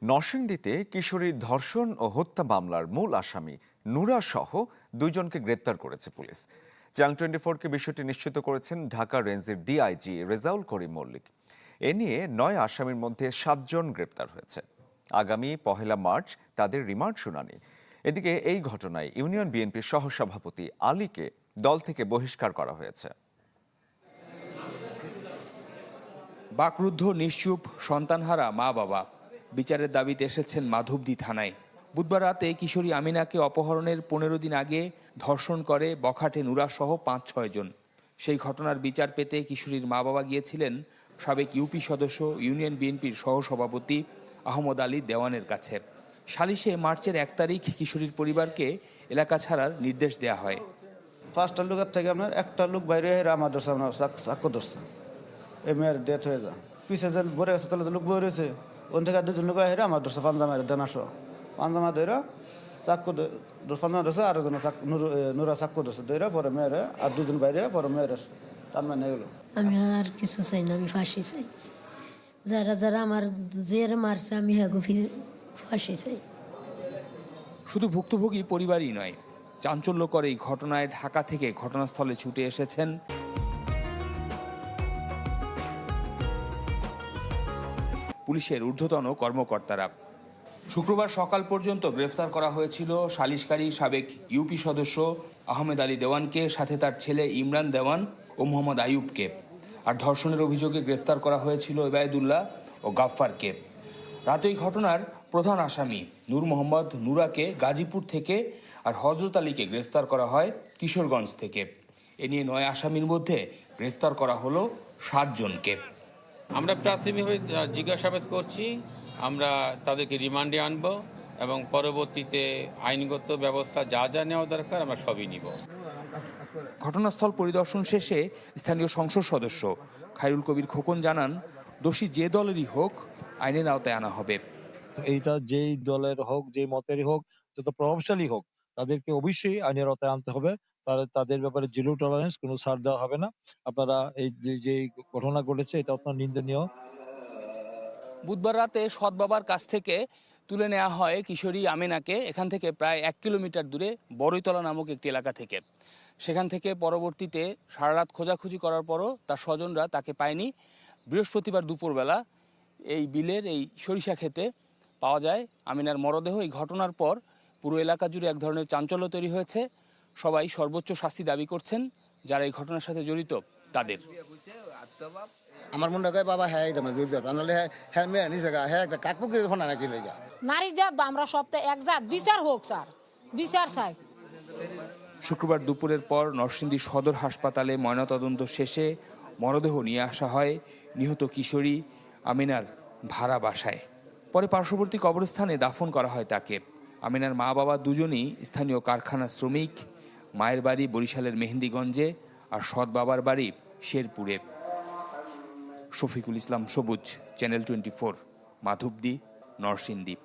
নরসিংদীতে কিশোরী ধর্ষণ ও হত্যা মামলার মূল আসামি নুরা সহ দুইজনকে গ্রেপ্তার করেছে পুলিশ। চ্যাং 24-কে বিষয়টি নিশ্চিত করেছেন ঢাকা রেঞ্জের ডিআইজি রেজাউল করিম মল্লিক। এ নিয়ে 9 আসামির মধ্যে 7 জন গ্রেপ্তার হয়েছে। আগামী 1 মার্চ তাদের রিমান্ড শুনানি। এদিকে এই ঘটনায় ইউনিয়ন বিএনপির সহসভাপতি আলীকে দল থেকে বহিষ্কার করা হয়েছে। বাকরুদ্ধ নিশ্চুপ সন্তানহারা মা বাবা বিচারের দাবিতে এসেছেন মাধবদী থানায়। বুধবার রাতে কিশোরী আমিনাকে অপহরণের 15 দিন আগে ধর্ষণ করে বখাটে নুরা সহ 5-6 জন। সেই ঘটনার বিচার পেতে কিশোরীর মা বাবা গিয়েছিলেন সাবেক ইউপি সদস্য ইউনিয়ন বিএনপির সহসভাপতি আহমদ আলী দেওয়ানের কাছে। সালিশে মার্চের 1 তারিখ কিশোরীর পরিবারকে এলাকা ছাড়ার নির্দেশ দেওয়া হয়। 5টা লোকের থেকে আপনার একটা লোক বাইরে আমার ধরছে, আপনার চাক্কু ধরছে, এই মেয়ের ডেথ হয়ে যায়। পিছিয়ে যে ভরে গেছে তাহলে লোক বয়ে রয়েছে, ওন থেকে 2জন লোক হেরে আমার ধরছে পাঞ্জামের দেনাশো পাঞ্জামা ধরে চাক্কু পাঞ্জামা ধরছে, আর একজন নুরা চাক্কু ধরছে ধরে পরে মেয়ের আর 2জন বাইরে পরে মেয়ের টানমা নিয়ে গেল। আমি আর কিছু চাই না, আমি ফাঁসি চাই। যারা যারা আমার যে মারছে আমি ফাঁসি চাই। শুধু ভুক্তভোগী পরিবারই নয়, চাঞ্চল্যকর এই ঘটনায় ঢাকা থেকে ঘটনাস্থলে ছুটে এসেছেন পুলিশের ঊর্ধ্বতন কর্মকর্তারা। শুক্রবার সকাল পর্যন্ত গ্রেফতার করা হয়েছিল সালিশকারী সাবেক ইউপি সদস্য আহমেদ আলী দেওয়ানকে, সাথে তার ছেলে ইমরান দেওয়ান ও মোহাম্মদ আইয়ুবকে। আর ধর্ষণের অভিযোগে গ্রেফতার করা হয়েছিল ইবায়দুল্লাহ ও গাফফারকে। রাতে এই ঘটনার প্রধান আসামি নূর মোহাম্মদ নুরাকে গাজীপুর থেকে আর হজরত আলীকে গ্রেফতার করা হয় কিশোরগঞ্জ থেকে। এ নিয়ে 9 আসামির মধ্যে গ্রেফতার করা হলো 7 জনকে। আমরা প্রাথমিকভাবে জিজ্ঞাসাবাদ করছি, আমরা তাদেরকে রিমান্ডে আনব এবং পরবর্তীতে আইনগত ব্যবস্থা যা যা নেওয়া দরকার আমরা সবই নিব। ঘটনাস্থল পরিদর্শন শেষে স্থানীয় সংসদ সদস্য খায়রুল কবির খোকন জানান, দোষী যে দলেরই হোক আইনের আওতায় আনা হবে। এইটা যেই দলের হোক, যে মতেরই হোক, যত প্রভাবশালী হোক, তাদেরকে অবশ্যই আইনের আওতায় আনতে হবে। তাদের ব্যাপারে জিরো টলারেন্স, কোনো ছাড় দেওয়া হবে না। আপনারা এই যে ঘটনা ঘটেছে এটা অত্যন্ত নিন্দনীয়। বুধবার রাতে সৎ বাবার কাছ থেকে তুলে নেওয়া হয় কিশোরী আমিনাকে, এখান থেকে প্রায় 1 কিলোমিটার দূরে বড়ইতলা নামক একটি এলাকা থেকে। সেখান থেকে পরবর্তীতে সারা রাত খোঁজাখুঁজি করার পরও তার স্বজনরা তাকে পায়নি। বৃহস্পতিবার দুপুরবেলা এই বিলের এই সরিষা ক্ষেতে পাওয়া যায় আমিনার মরদেহ। এই ঘটনার পর পুরো এলাকা জুড়ে এক ধরনের চাঞ্চল্য তৈরি হয়েছে। সবাই সর্বোচ্চ শাস্তি দাবি করছেন যারা এই ঘটনার সাথে জড়িত তাদের। আমার মনে হয় বাবা হ্যাঁ একদম জানালে হ্যাঁ মেয়ে নিচে হ্যাঁ একটা কাকপুকি ফোনা নাকি লেগা নারী জাত আমরা সপ্তাহে এক জাত, বিচার হোক স্যার, বিচার চাই। শুক্রবার দুপুরের পর নরসিংদী সদর হাসপাতালে ময়নাতদন্ত শেষে মরদেহ নিয়ে আসা হয় নিহত কিশোরী আমিনার ভাড়া বাসায়। পরে পার্শ্ববর্তী কবরস্থানে দাফন করা হয় তাকে। আমিনার মা বাবা দুজনই স্থানীয় কারখানা শ্রমিক। মায়ের বাড়ি বরিশালের মেহেন্দিগঞ্জে আর সৎ বাবার বাড়ি শেরপুরে। শফিকুল ইসলাম সবুজ, চ্যানেল 24, মাধবদী, নরসিংদী।